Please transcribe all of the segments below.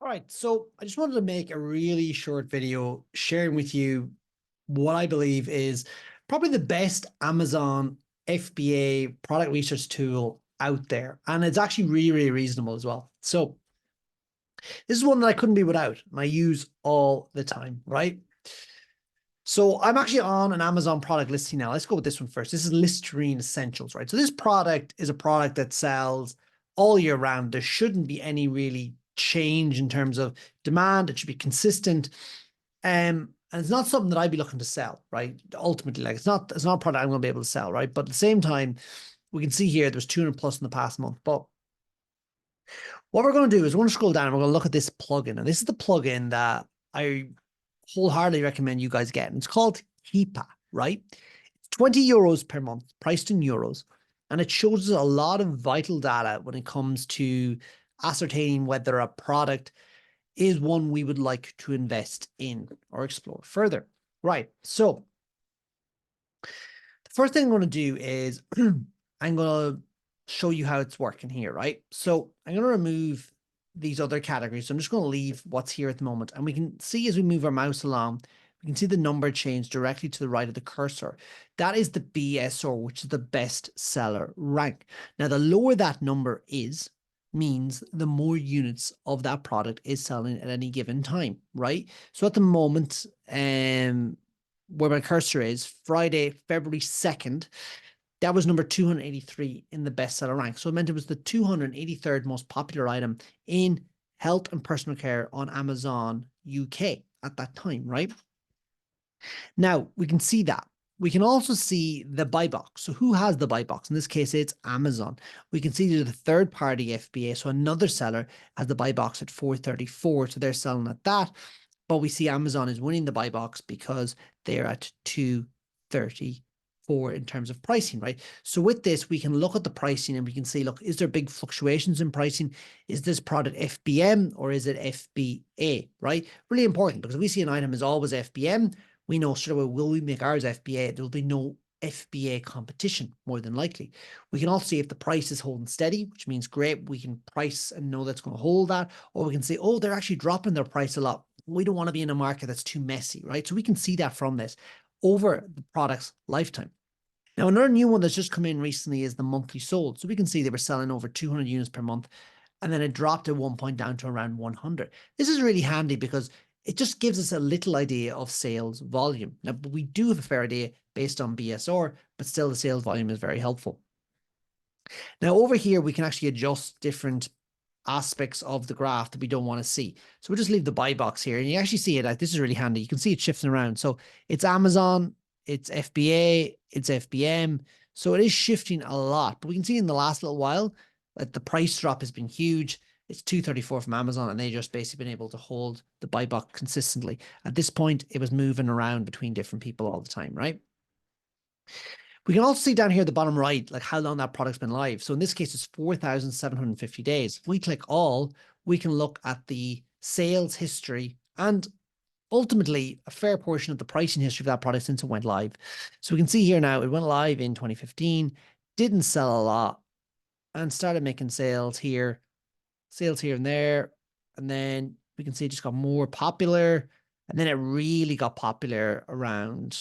All right, so I just wanted to make a really short video sharing with you what I believe is probably the best Amazon FBA product research tool out there. And it's actually really, really reasonable as well. So this is one that I couldn't be without, and I use all the time, right? So I'm actually on an Amazon product listing now. Let's go with this one first. This is Listerine Essentials, right? So this product is a product that sells all year round. There shouldn't be any really change in terms of demand. It should be consistent. And it's not something that I'd be looking to sell, right? Ultimately, like it's not a product I'm going to be able to sell, right? But at the same time, we can see here there's 200 plus in the past month. But what we're going to do is we're going to scroll down and we're going to look at this plugin. And this is the plugin that I wholeheartedly recommend you guys get. And it's called Keepa, right? It's 20 euros per month, priced in euros. And it shows us a lot of vital data when it comes to ascertaining whether a product is one we would like to invest in or explore further. Right. So the first thing I'm going to do is I'm going to show you how it's working here, right? So I'm going to remove these other categories. So I'm just going to leave what's here at the moment. And we can see as we move our mouse along, we can see the number change directly to the right of the cursor. That is the BSR, which is the best seller rank. Now, the lower that number is, means the more units of that product is selling at any given time, right? So at the moment, where my cursor is, Friday, February 2nd, that was number 283 in the bestseller rank. So it meant it was the 283rd most popular item in health and personal care on Amazon UK at that time, right? Now we can see that. We can also see the buy box. So who has the buy box? In this case, it's Amazon. We can see the third party FBA. So another seller has the buy box at 434. So they're selling at that. But we see Amazon is winning the buy box because they're at 234 in terms of pricing, right? So with this, we can look at the pricing and we can see, look, is there big fluctuations in pricing? Is this product FBM or is it FBA, right? Really important because we see an item is always FBM. We know straight away, will we make ours FBA? There will be no FBA competition, more than likely. We can also see if the price is holding steady, which means great, we can price and know that's going to hold that. Or we can say, oh, they're actually dropping their price a lot. We don't want to be in a market that's too messy, right? So we can see that from this over the product's lifetime. Now, another new one that's just come in recently is the monthly sold. So we can see they were selling over 200 units per month, and then it dropped at one point down to around 100. This is really handy because it just gives us a little idea of sales volume. Now, we do have a fair idea based on BSR, but still the sales volume is very helpful. Now, over here, we can actually adjust different aspects of the graph that we don't want to see. So we'll just leave the buy box here, and you actually see it. Like, this is really handy. You can see it shifting around. So it's Amazon, it's FBA, it's FBM. So it is shifting a lot, but we can see in the last little while that the price drop has been huge. It's 234 from Amazon, and they just basically been able to hold the buy box consistently. At this point, it was moving around between different people all the time, right? We can also see down here at the bottom right, like how long that product's been live. So in this case, it's 4,750 days. If we click all, we can look at the sales history and ultimately a fair portion of the pricing history of that product since it went live. So we can see here now, it went live in 2015, didn't sell a lot, and started making sales here and there. And then we can see it just got more popular. And then it really got popular around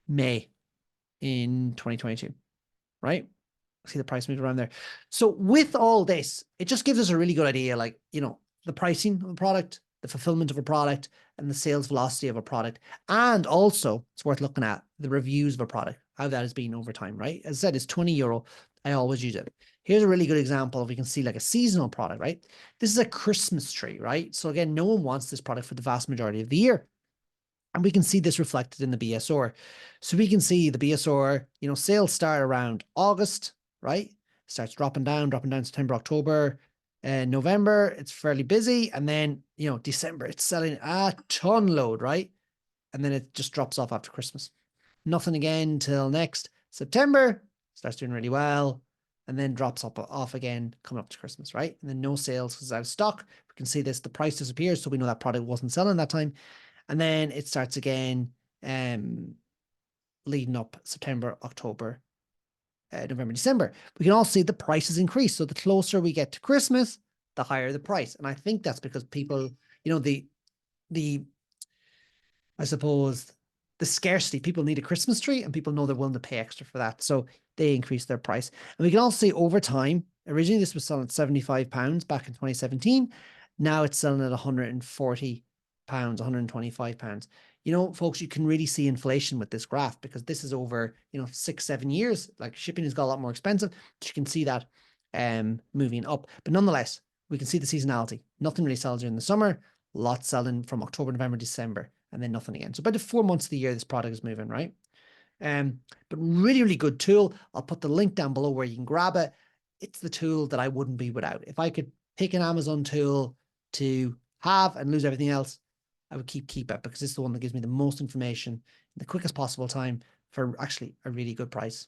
May in 2022, right? See the price move around there. So with all this, it just gives us a really good idea, like, the pricing of a product, the fulfillment of a product, and the sales velocity of a product. And also, it's worth looking at the reviews of a product, how that has been over time, right? As I said, it's 20 euro. I always use it. Here's a really good example of, we can see like a seasonal product, right? This is a Christmas tree, right? So again, no one wants this product for the vast majority of the year. And we can see this reflected in the BSR. So we can see the BSR, sales start around August, right? Starts dropping down September, October, and November. It's fairly busy. And then, December, it's selling a ton load, right? And then it just drops off after Christmas. Nothing again till next September, starts doing really well, and then drops off again coming up to Christmas, right? And then no sales because it's out of stock. We can see this, the price disappears. So we know that product wasn't selling that time. And then it starts again, leading up September, October, November, December, we can also see the prices increase. So the closer we get to Christmas, the higher the price. And I think that's because people, you know, I suppose the scarcity, people need a Christmas tree and people know they're willing to pay extra for that. So they increase their price. And we can also see over time, originally this was selling at £75 back in 2017. Now it's selling at £140, £125. You know, folks, you can really see inflation with this graph because this is over, 6-7 years. Like shipping has got a lot more expensive. But you can see that moving up. But nonetheless, we can see the seasonality. Nothing really sells during the summer. Lots selling from October, November, December, and then nothing again. So about the 4 months of the year, this product is moving, right? But really, really good tool. I'll put the link down below where you can grab it. It's the tool that I wouldn't be without. If I could pick an Amazon tool to have and lose everything else, I would keep it because it's the one that gives me the most information in the quickest possible time for actually a really good price.